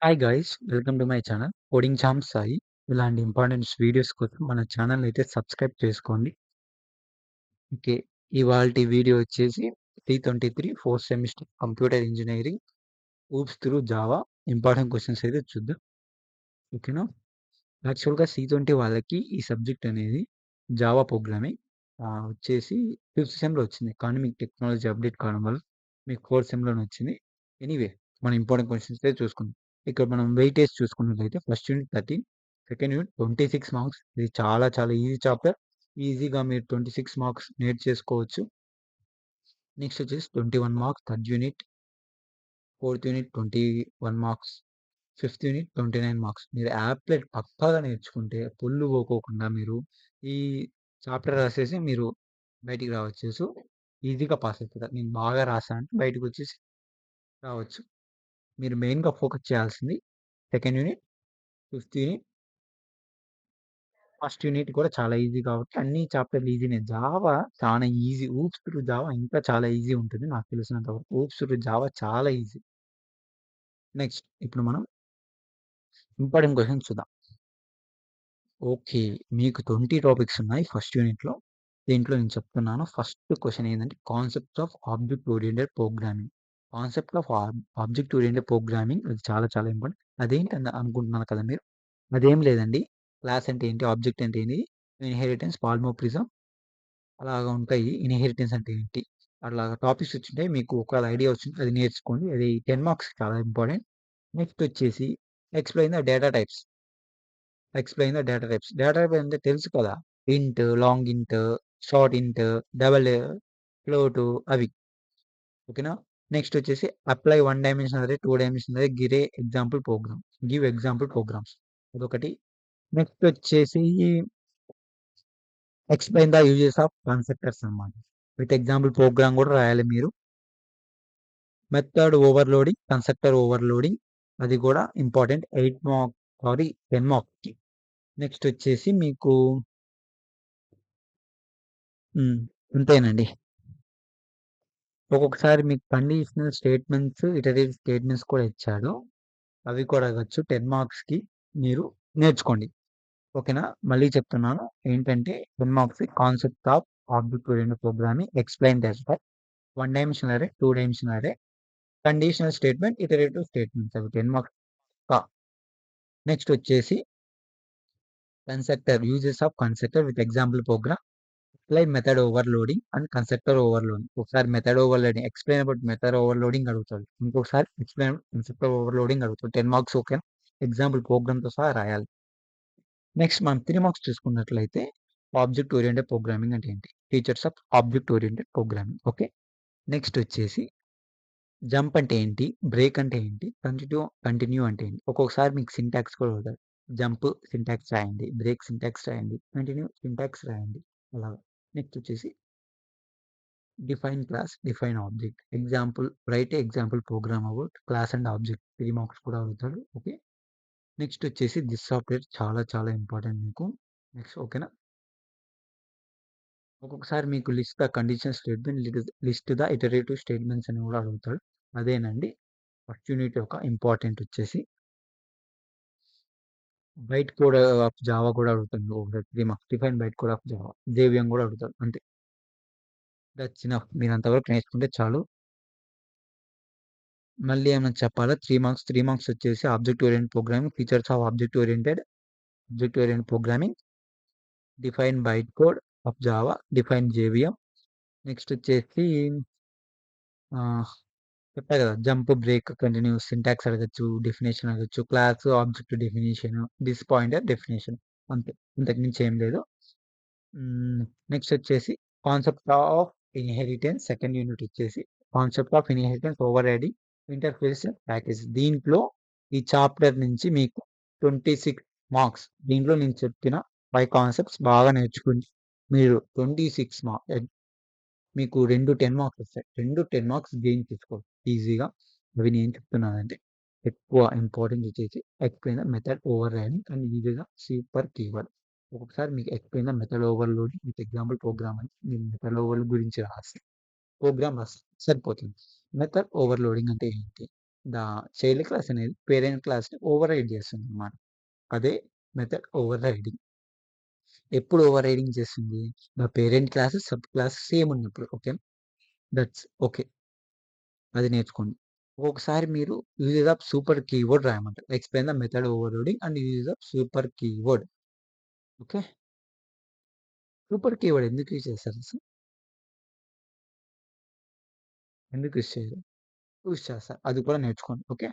Hi guys welcome to my channel coding champ Sai. ఇలాంటి important videos కోసం మన channel అయితే సబ్స్క్రైబ్ చేసుకోండి. ఓకే, ఇవాల్టి వీడియో వచ్చేసి T23 fourth semester computer engineering oops through Java important questions అయితే చూద్దాం. ఓకేనా? యాక్చువల్గా C20 వాళ్ళకి ఈ సబ్జెక్ట్ అనేది జావా ప్రోగ్రామింగ్ వచ్చేసి ఫిఫ్త్ సెమ్లో వచ్చింది, కానీ మీకు టెక్నాలజీ అప్డేట్ కావడం వల్ల మీకు ఫోర్త్ సెమ్లోనే వచ్చింది. ఎనీవే, మన ఇంపార్టెంట్ క్వశ్చన్స్ అయితే చూసుకుందాం. ఇక్కడ మనం వెయిటేజ్ చూసుకున్నట్లయితే first unit 13, second unit 26 marks. ఇది చాలా చాలా ఈజీ చాప్టర్. ఈజీగా మీరు 26 మార్క్స్ నేర్చేసుకోవచ్చు. నెక్స్ట్ వచ్చేసి 21 marks third unit, fourth unit 21 marks, fifth unit 29 marks. మీరు యాప్లెట్ పక్కాగా నేర్చుకుంటే పొల్లు పోకోకుండా మీరు ఈ చాప్టర్ రాసేసి మీరు బయటికి రావచ్చు. సో ఈజీగా పాస్ అవుతుంది. నేను బాగా రాసాను బయటకు వచ్చేసి రావచ్చు. మీరు మెయిన్గా ఫోకస్ చేయాల్సింది second unit, fifth unit, first unit కూడా చాలా ఈజీ కాబట్టి అన్ని చాప్టర్లు ఈజీనే. జావా చాలా ఈజీ. ఊప్స్ త్రూ జావా ఇంకా చాలా ఈజీ ఉంటుంది నాకు తెలిసినంత వరకు. ఊప్స్ త్రూ జావా చాలా ఈజీ. నెక్స్ట్ ఇప్పుడు మనం ఇంపార్టెంట్ క్వశ్చన్స్ చూద్దాం. ఓకే, మీకు 20 టాపిక్స్ ఉన్నాయి ఫస్ట్ యూనిట్లో. దీంట్లో నేను చెప్తున్నాను. ఫస్ట్ క్వశ్చన్ ఏంటంటే concepts of object oriented programming. Concept of object oriented programming అది చాలా చాలా ఇంపార్టెంట్. అదేంటి అనుకుంటున్నారు కదా మీరు? అదేం లేదండి. క్లాస్ అంటే ఏంటి, ఆబ్జెక్ట్ అంటే ఏంటి, ఇన్హెరిటెన్స్, పాలిమోర్ఫిజం అలాగా ఉంటాయి. ఇన్హెరిటెన్స్ అంటే ఏంటి, అట్లాగా టాపిక్స్ వచ్చింటాయి. మీకు ఒక ఐడియా వచ్చింది, అది నేర్చుకోండి. అది 10 మార్క్స్ చాలా ఇంపార్టెంట్. నెక్స్ట్ వచ్చేసి explain the data types. Explain the data types. Data type అంటే తెలుసు కదా, ఇంట్, లాంగ్ ఇంట్, షార్ట్ ఇంట్, డబల్ ఫ్లోట్ అవి. ఓకేనా? నెక్స్ట్ వచ్చేసి apply one dimension array, two dimension array, గిరే example program, give example programs, అదొకటి. నెక్స్ట్ వచ్చేసి explain the uses of constructors అన్నమాట. విత్ ఎగ్జాంపుల్ ప్రోగ్రామ్ కూడా రాయాలి మీరు. మెథడ్ ఓవర్లోడింగ్, కన్స్ట్రక్టర్ ఓవర్లోడింగ్, అది కూడా ఇంపార్టెంట్. 8 మార్క్ సారీ 10 మార్క్కి. నెక్స్ట్ వచ్చేసి మీకు అంతేనండి. ఒక్కొక్కసారి మీకు కండిషనల్ స్టేట్మెంట్స్, ఇటరేటివ్ స్టేట్మెంట్స్ కూడా ఇచ్చాడు. అవి కూడా అడగచ్చు. 10 మార్క్స్కి మీరు నేర్చుకోండి. ఓకేనా? మళ్ళీ చెప్తున్నాను ఏంటంటే 10 marks concept of object oriented programming, explain that, one dimensional array, two dimensional array, conditional statement, iterative statements, అవి 10 మార్క్స్. నెక్స్ట్ వచ్చేసి constructor, uses of constructor with example program, explain method overloading and constructor overloading. ఒకసారి method overloading, explain about method overloading అడుగుతాడు. ఇంకొకసారి explain constructor overloading అడుగుతాడు. 10 marks. Okay, example ప్రోగ్రామ్తో సహా రాయాలి. Next మనం 3 marks చూసుకున్నట్లయితే ఆబ్జెక్ట్ ఓరియంటెడ్ ప్రోగ్రామింగ్ అంటే ఏంటి, features of object oriented programming. Okay, next వచ్చేసి జంప్ అంటే ఏంటి, బ్రేక్ అంటే ఏంటి, కంటిన్యూ అంటే ఏంటి. ఒక్కొక్కసారి మీకు సింటాక్స్ కూడా అవుతారు. జంప్ సింటాక్స్ రాయండి, బ్రేక్ సింటాక్స్ రాయండి, కంటిన్యూ సింటాక్స్ రాయండి, అలాగా. నెక్స్ట్ వచ్చేసి define class, define object, example right example programme about class and object. 3 marks కూడా అవుతాడు. ఓకే, నెక్స్ట్ వచ్చేసి దిస్ సాఫ్ట్వేర్ చాలా చాలా ఇంపార్టెంట్ మీకు. నెక్స్ట్ ఓకేనా? ఒక్కొక్కసారి మీకు list the condition statement, list the iterative statements అని కూడా అడుగుతాడు. అదేనండి ఫస్ట్ యూనిట్ యొక్క ఇంపార్టెంట్ వచ్చేసి. బైట్ కోడ్ ఆఫ్ జావా కూడా అడుగుతాడు. ఒక 3 marks. Define byte code of Java, JVM కూడా అడుగుతాడు. అంతే, దట్స్ ఇనఫ్. మీరు అంతవరకు నేర్చుకుంటే చాలు. మళ్ళీ ఏమైనా చెప్పాలా? 3 మార్క్స్. 3 మార్క్స్ వచ్చేసి object oriented programming, features of object oriented programming, define byte code of Java, define JVM. Next వచ్చేసి చెప్పా కదా, జంప్, బ్రేక్, కంటిన్యూ, సింటాక్స్ అడగచ్చు, డెఫినేషన్ అడగచ్చు, class object definition, this pointer definition. అంతే, ఇంతకు మించి ఏం లేదు. నెక్స్ట్ వచ్చేసి concept of inheritance, second unit వచ్చేసి concept of inheritance, overriding, interface, package. దీంట్లో ఈ చాప్టర్ నుంచి మీకు 26 మార్క్స్. దీంట్లో నేను చెప్పిన 5 కాన్సెప్ట్స్ బాగా నేర్చుకుని మీరు 26 మార్క్స్, మీకు 2 10 మార్క్స్ వస్తాయి. 2 10 మార్క్స్ గెయిన్ చేసుకోవచ్చు ఈజీగా. అవి నేను చెప్తున్నానంటే ఎక్కువ ఇంపార్టెంట్ వచ్చేసి explain the method overriding and ఈజీగా సూపర్ కీవర్డ్. ఒక్కొక్కసారి మీకు explain the method overloading with example programme అని మీరు మెథడ్ ఓవర్ గురించి రాసి ప్రోగ్రామ్ రాసి సరిపోతుంది. మెథడ్ ఓవర్లోడింగ్ అంటే ఏంటి, ద చైల్డ్ క్లాస్ అనేది పేరెంట్ క్లాస్‌ని ఓవర్ రైడ్ చేస్తుందన్నమాట. అదే మెథడ్ ఓవర్ రైడింగ్. ఎప్పుడు ఓవర్ రైడింగ్ చేస్తుంది? The parent class, subclass same ఉన్నప్పుడు. ఓకే. That's okay. అది నేర్చుకోండి. ఒక్కొక్కసారి మీరు యూజెస్ ఆఫ్ సూపర్ కీవర్డ్ రాయమంటారు. Explain the method overriding and uses of super keyword. Okay. Super keyword ఎందుకు use చేస్తారు అసలు? ఎందుకు యూజ్ చేయరు? యూజ్ చేస్తారు. అది కూడా నేర్చుకోండి. ఓకే.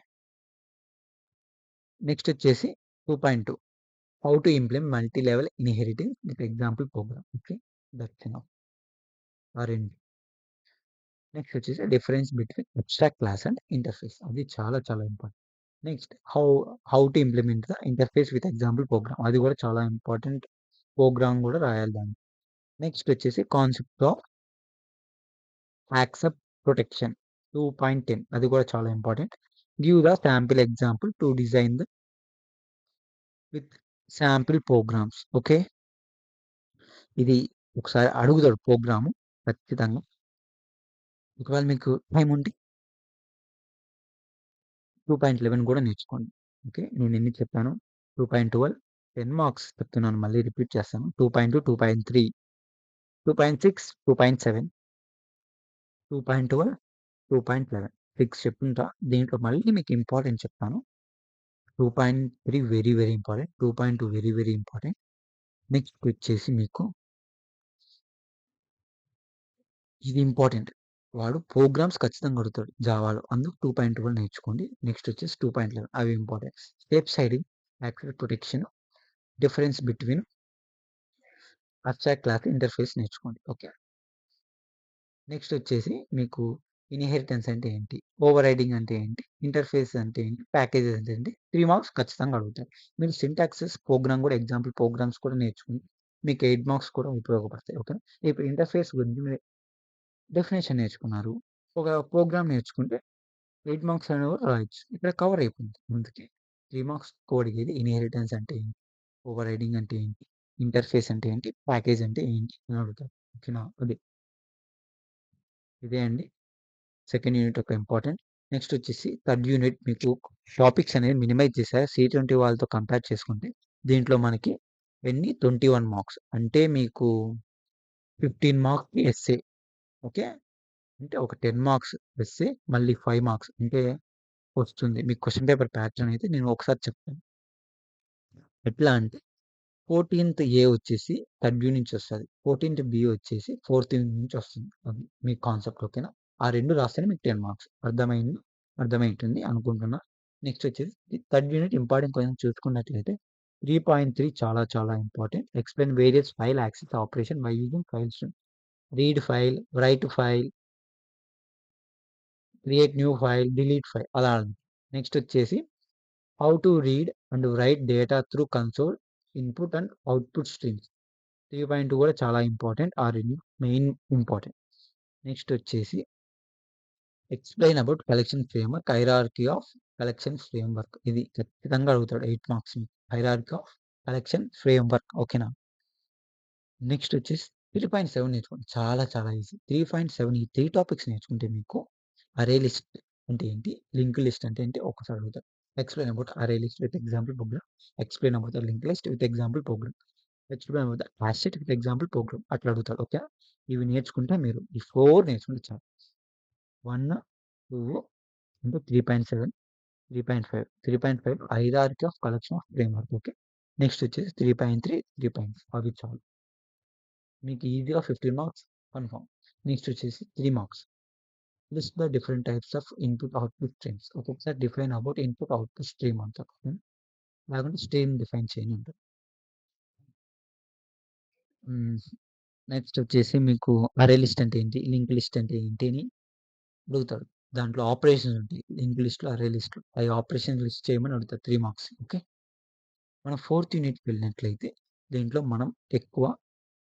నెక్స్ట్ వచ్చేసి 2.2 how to implement multi level inheritance with example programme. Okay. That's enough. ఆ 2. నెక్స్ట్ వచ్చేసి difference between abstract class and interface. అది చాలా చాలా important. Next how to implement the interface with example programme. అది కూడా చాలా important. Programme కూడా రాయాలి దాన్ని. నెక్స్ట్ వచ్చేసి కాన్సెప్ట్ ఆఫ్ యాక్సెప్ట్ ప్రొటెక్షన్ 2.10 అది కూడా చాలా important. Give the sample example to design the with sample programs. Okay. ఇది ఒకసారి అడుగుతాడు ప్రోగ్రాము ఖచ్చితంగా. ఒకవేళ మీకు టైం ఉంటే 2.11 కూడా నేర్చుకోండి. ఓకే. నేను ఎన్ని చెప్పాను? 2.12 10 మార్క్స్ చెప్తున్నాను. మళ్ళీ రిపీట్ చేస్తాను. 2.2, 2.3, 2.6, 2.7, 2.12, 2.11 6 చెప్పుంటా. దీంట్లో మళ్ళీ మీకు ఇంపార్టెంట్ చెప్తాను. 2.3 very very important. 2.2 very very important. Next వచ్చేసి మీకు ఇది ఇంపార్టెంట్. వాడు ప్రోగ్రామ్స్ ఖచ్చితంగా అడుగుతాడు జావాలో. అందుకు 2.12 నేర్చుకోండి. నెక్స్ట్ వచ్చేసి 2.11 అవి important. Step siding, access protection, difference between abstract class interface నేర్చుకోండి. ఓకే. నెక్స్ట్ వచ్చేసి మీకు ఇన్‌హెరిటెన్స్ అంటే ఏంటి? ఓవర్ రైడింగ్ అంటే ఏంటి? ఇంటర్ఫేస్ అంటే ఏంటి? ప్యాకేజెస్ అంటే ఏంటి? 3 మార్క్స్ ఖచ్చితంగా అడుగుతారు. మీరు సింటాక్సెస్ ప్రోగ్రామ్ కూడా ఎగ్జాంపుల్ ప్రోగ్రామ్స్ కూడా నేర్చుకోండి. మీకు 8 మార్క్స్ కూడా ఉపయోగపడతాయి. ఓకే. ఇప్పుడు ఇంటర్ఫేస్ గురించి మీరు డెఫినిషన్ నేర్చుకున్నారు. ఒక ప్రోగ్రామ్ నేర్చుకుంటే 8 మార్క్స్ అనేవి కూడా రాయొచ్చు. ఇక్కడ కవర్ అయిపోయింది. అందుకే 3 మార్క్స్‌కి అడిగేది ఇన్‌హెరిటెన్స్ అంటే ఏంటి? ఓవర్ రైడింగ్ అంటే ఏంటి? ఇంటర్ఫేస్ అంటే ఏంటి? ప్యాకేజ్ అంటే ఏంటి? అని అడుగుతారు. ఓకేనా? ఇదే అండి. సెకండ్ యూనిట్ ఒక ఇంపార్టెంట్. నెక్స్ట్ వచ్చేసి థర్డ్ యూనిట్ మీకు టాపిక్స్ అనేవి మినిమైజ్ చేశారు. C20 వాళ్ళతో కంపేర్ చేసుకుంటే దీంట్లో మనకి ఎన్ని 21 మార్క్స్. అంటే మీకు 15 మార్క్స్‌కి ఎస్సే. ఓకే. అంటే ఒక 10 మార్క్స్ ఎస్సే మళ్ళీ 5 మార్క్స్ అంటే వస్తుంది. మీకు క్వెషన్ పేపర్ ప్యాటర్న్ అయితే నేను ఒకసారి చెప్తాను. ఎట్లా అంటే 14థ్ ఏ వచ్చేసి థర్డ్ యూనిట్ నుంచి వస్తది. 14థ్ బి వచ్చేసి ఫోర్త్ యూనిట్ నుంచి వస్తుంది. అది మీ కాన్సెప్ట్. ఓకేనా? ఆ 2 రాస్తేనే మీకు 10 మార్క్స్. అర్థమైంది? అర్థమైంటుంది అనుకుంటున్నా. నెక్స్ట్ వచ్చేసి థర్డ్ యూనిట్ ఇంపార్టెంట్ క్వెషన్ చూసుకున్నట్లయితే 3.3 చాలా చాలా important. Explain various file access operation by using file stream. Read file, right file, create new file, delete file అలా. నెక్స్ట్ వచ్చేసి how to read and right data through console input and output streams. 3.2 కూడా చాలా important. ఆ 2 main important. Next వచ్చేసి explain about collection framework, hierarchy of collection framework. ఇది ఖచ్చితంగా అడుగుతాడు 8 marks మీకు. Hierarchy of collection framework. ఓకేనా? నెక్స్ట్ వచ్చేసి 3.7 నేర్చుకోండి. చాలా చాలా ఈజీ. 3.7 ఈ 3 టాపిక్స్ నేర్చుకుంటే మీకు అరే లిస్ట్ అంటే ఏంటి? లింక్ లిస్ట్ అంటే ఏంటి? ఒకసారి అడుగుతాడు. ఎక్స్‌ప్లెయిన్ అబౌట్ అరే list with example programme. Explain about the link list with example programme. Explain about the hash with example programme. అట్లా అడుగుతాడు. ఓకే. ఇవి నేర్చుకుంటే మీరు ఈ 4 నేర్చుకుంటే చాలు. 1, 2 into 3.7, 3.5. 3.5 hierarchy of collection of framework. Okay. Next వచ్చేసి 3.3, 3.4 అవి చాలు. మీకు ఈజీగా 15 మార్క్స్ కన్ఫర్మ్. నెక్స్ట్ వచ్చేసి 3 marks. List the different types of input, output streams. ఒక్కొక్కసారి define about input, output stream అంటారు. లేకుంటే స్ట్రీమ్ డిఫైన్ చేయని అంటారు. హ్మ్. నెక్స్ట్ వచ్చేసి మీకు అరే లిస్ట్ అంటే ఏంటి? లింక్ లిస్ట్ అంటే ఏంటి అని అడుగుతాడు. దాంట్లో ఆపరేషన్స్ ఉంటాయి. లింక్ లిస్ట్‌లో, అరే లిస్ట్‌లో. అవి ఆపరేషన్స్ లిస్ట్ చేయమని అడుగుతాడు. 3 మార్క్స్. ఓకే. మనం ఫోర్త్ యూనిట్‌కి వెళ్ళినట్లయితే దీంట్లో మనం ఎక్కువ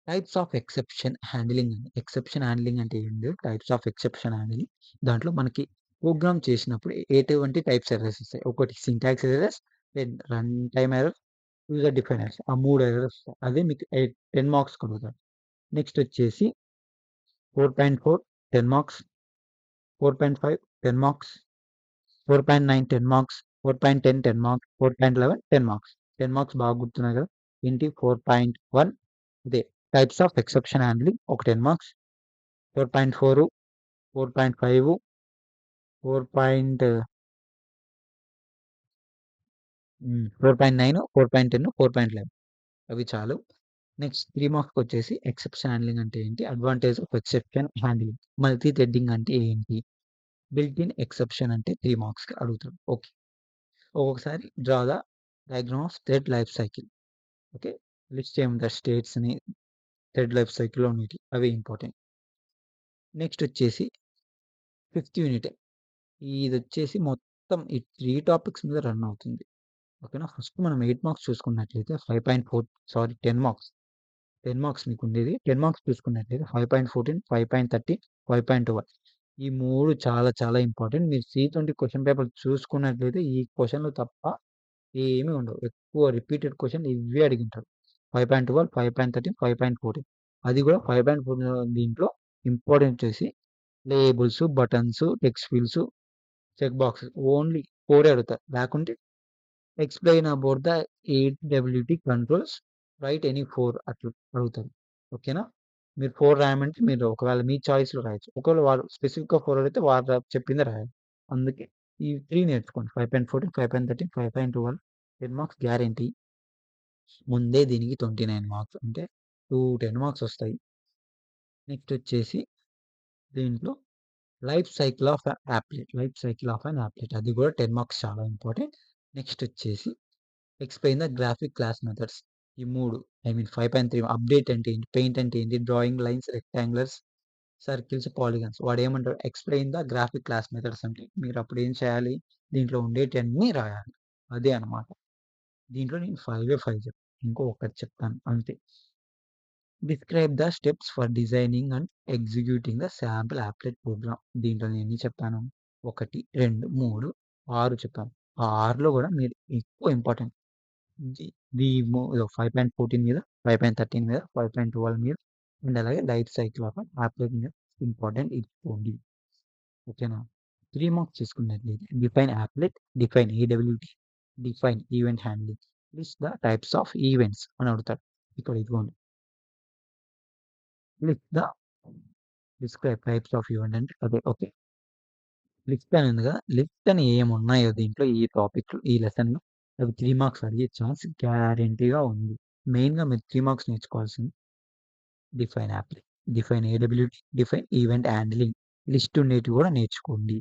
టైప్స్ ఆఫ్ ఎక్సెప్షన్ హ్యాండ్లింగ్ అని. ఎక్సెప్షన్ హ్యాండ్లింగ్ అంటే ఏం లేదు. Types of exception handling. దాంట్లో మనకి ప్రోగ్రామ్ చేసినప్పుడు ఎటువంటి టైప్స్ ఎర్రర్స్ వస్తాయి. ఒకటి syntax errors, then run time error, user define errors. ఆ 3 ఎర్రర్స్ వస్తాయి. అదే మీకు 10 మార్క్స్‌కి అడుగుతాడు. నెక్స్ట్ వచ్చేసి 4.4 10 marks, 4.5 10 marks, 4.9 10 marks, 4.10 10 marks, 4.11 10 marks. 10 marks బాగా గుర్తున్నాయి కదా! ఏంటి 4.1 ఇదే టైప్స్ ఆఫ్ ఎక్సెప్షన్ హ్యాండ్లింగ్ ఒక 10 మార్క్స్, 4.4, 4.5, 4.9, 4.10, 4.11 అవి చాలు. నెక్స్ట్ 3 మార్క్స్‌కొచ్చేసి ఎక్సెప్షన్ హ్యాండ్లింగ్ అంటే ఏంటి? Advantage of exception handling. Multi threading అంటే ఏంటి? బిల్ట్ ఇన్ ఎక్సెప్షన్ అంటే 3 మార్క్స్‌కి అడుగుతాడు. ఓకే. ఒక్కొక్కసారి draw the diagram of thread life cycle. Okay. List చేయమంటారు ద స్టేట్స్‌ని థ్రెడ్ లైఫ్ సైకిల్‌లో ఉండేటివి. అవి ఇంపార్టెంట్. నెక్స్ట్ వచ్చేసి ఫిఫ్త్ యూనిట్. ఇదొచ్చేసి మొత్తం ఈ 3 టాపిక్స్ మీద రన్ అవుతుంది. ఓకేనా. ఫస్ట్ మనం 8 మార్క్స్ చూసుకున్నట్లయితే 5.4 సారీ 10 మార్క్స్. 10 మార్క్స్ మీకుండేది. 10 మార్క్స్ చూసుకున్నట్లయితే 5.14, 5.30, 5.12 ఈ 3 చాలా చాలా ఇంపార్టెంట్. మీరు C20 క్వెషన్ పేపర్ చూసుకున్నట్లయితే ఈ క్వెషన్‌లు తప్ప ఏమి ఉండవు. ఎక్కువ రిపీటెడ్ క్వెషన్ ఇవే అడిగింటారు. 5.12, 5.13, 5.14 అది కూడా 5.14 దీంట్లో ఇంపార్టెంట్ వచ్చేసి labels, buttons, text fields, check boxes only 4 అడుగుతారు. లేకుంటే explain about the AWT controls write any 4 అట్లా అడుగుతారు. ఓకేనా. మీరు 4 రాయమంటే మీరు ఒకవేళ మీ చాయిస్‌లో రాయొచ్చు. ఒకవేళ వాళ్ళు స్పెసిఫిక్‌గా 4 అడిగితే వాళ్ళు చెప్పిందే రాయాలి. అందుకే ఈ 3 నేర్చుకోండి. 5.14, 5.13, 5.12 10 మార్క్స్ గ్యారంటీ. ముందే దీనికి 29 మార్క్స్ అంటే 10 మార్క్స్ వస్తాయి. నెక్స్ట్ వచ్చేసి దీంట్లో life cycle of applet. Life cycle of an applet అది కూడా 10 మార్క్స్ చాలా ఇంపార్టెంట్. నెక్స్ట్ వచ్చేసి explain the graphic class methods. ఈ 3 ఐ మీన్ 5.3 అప్డేట్ అంటే ఏంటి? పెయింట్ అంటే ఏంటి? Drawing lines, rectangulars, circles, polygons. వాడేమంటాడు? Explain the graphic class methods అంటే మీరప్పుడు ఏం చేయాలి? దీంట్లో ఉండేటియన్నీ రాయాలి. అదే అన్నమాట. దీంట్లో నేను 5 చెప్తాను. ఇంకో ఒకటి చెప్తాను అంతే. Describe the steps for designing and executing the sample applet program. దీంట్లో నేను ఎన్ని చెప్పాను? 1, 2, 3, 6 చెప్పాను. ఆ 6లో కూడా మీరు ఎక్కువ ఇంపార్టెంట్ ది ది మో 5.14 మీద, 5.13 మీద, 5.12 మీద అండ్ అలాగే లైఫ్ సైకిల్ ఆఫ్ యాప్లెట్ మీద ఇంపార్టెంట్ ఇచ్చుకోండి. ఓకేనా. 3 మార్క్స్ చూసుకున్నట్లయితే define applet, define AWT, define event handling, list the types of events అని అడుగుతాడు. ఇక్కడ ఇదిగోండి. List the describe types of event అంటే అదే. ఓకే. లిస్ట్ అని ఉంది కదా! లిస్ట్ అని ఏమున్నాయో దీంట్లో ఈ టాపిక్‌లో ఈ లెసన్‌లో అవి 3 మార్క్స్ అడిగే ఛాన్స్ గ్యారంటీగా ఉంది. మెయిన్‌గా మీరు 3 మార్క్స్ నేర్చుకోవాల్సింది define applet, define AWT, define event handling. List ఉండేటివి కూడా నేర్చుకోండి.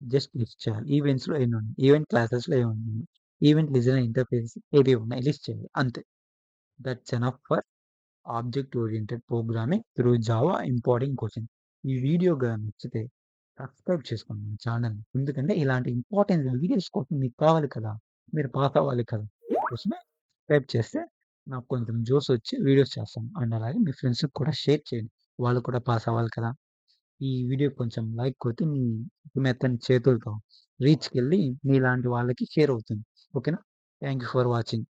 జస్ట్ లిస్ట్ చేయాలి. ఈవెంట్స్‌లో ఎన్నున్నాయి? ఈవెంట్ క్లాసెస్‌లో ఏమున్నాయి? ఈవెంట్ లిజనర్ ఇంటర్ఫేసెస్ ఏవేవి ఉన్నాయి? లిస్ట్ చేయాలి అంతే. That's enough for object oriented programming through Java important question. ఈ వీడియో గాని నచ్చితే సబ్స్క్రైబ్ చేసుకోండి మన ఛానల్‌ని. ఎందుకంటే ఇలాంటి ఇంపార్టెంట్ వీడియోస్ కోసం మీకు కావాలి కదా! మీరు పాస్ అవ్వాలి కదా! దీనికోసమే సబ్స్క్రైబ్ చేస్తే నాకు కొంచెం జోషొచ్చి వీడియోస్ చేస్తాను. అండ్ అలాగే మీ ఫ్రెండ్స్‌కి కూడా షేర్ చేయండి. వాళ్ళు కూడా పాస్ అవ్వాలి కదా! ఈ వీడియో కొంచెం లైక్ కొడితే మీ మెత్తని చేతులతో రీచ్‌కెళ్ళి మీలాంటి వాళ్ళకి షేర్ అవుతుంది. ఓకేనా? Thank you for watching.